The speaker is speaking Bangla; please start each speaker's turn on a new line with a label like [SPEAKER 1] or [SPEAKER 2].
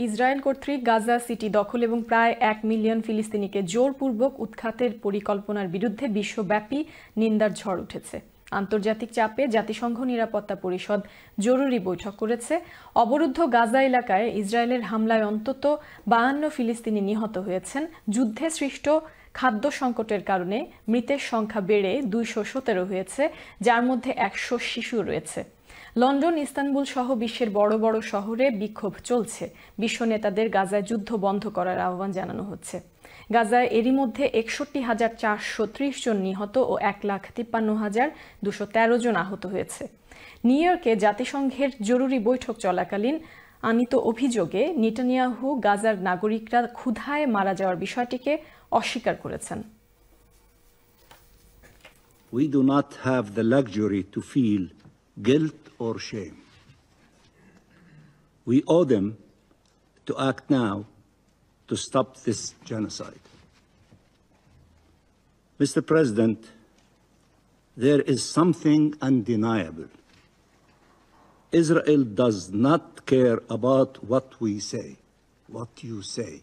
[SPEAKER 1] ইসরায়েল কর্তৃক গাজা সিটি দখল এবং প্রায় 1 মিলিয়ন ফিলিস্তিনিকে জোরপূর্বক উৎখাতের পরিকল্পনার বিরুদ্ধে বিশ্বব্যাপী নিন্দার ঝড় উঠেছে। আন্তর্জাতিক চাপে জাতিসংঘ নিরাপত্তা পরিষদ জরুরি বৈঠক করেছে। অবরুদ্ধ গাজা এলাকায় ইসরায়েলের হামলায় অন্তত 52 ফিলিস্তিনি নিহত হয়েছেন। যুদ্ধে সৃষ্ট খাদ্য সংকটের কারণে মৃতের সংখ্যা বেড়ে 217 হয়েছে, যার মধ্যে 100 শিশু রয়েছে। লন্ডন, ইস্তানবুল সহ বিশ্বের বড় বড় শহরে বিক্ষোভ চলছে। বিশ্ব নেতাদের গাজায় যুদ্ধ বন্ধ করার আহ্বান জানানো হচ্ছে। গাজায় এরই মধ্যে 61,430 জন নিহত ও 1,53,213 জন আহত হয়েছে। নিউ ইয়র্কে জাতিসংঘের জরুরি বৈঠক চলাকালীন আনীত অভিযোগে নেতানিয়াহু গাজার নাগরিকরা ক্ষুধায় মারা যাওয়ার বিষয়টিকে অস্বীকার করেছেন।
[SPEAKER 2] We do not have the luxury to feel guilt or shame. We owe them to act now to stop this genocide. Mr. President, there is something undeniable. Israel does not care about what we say, what you say.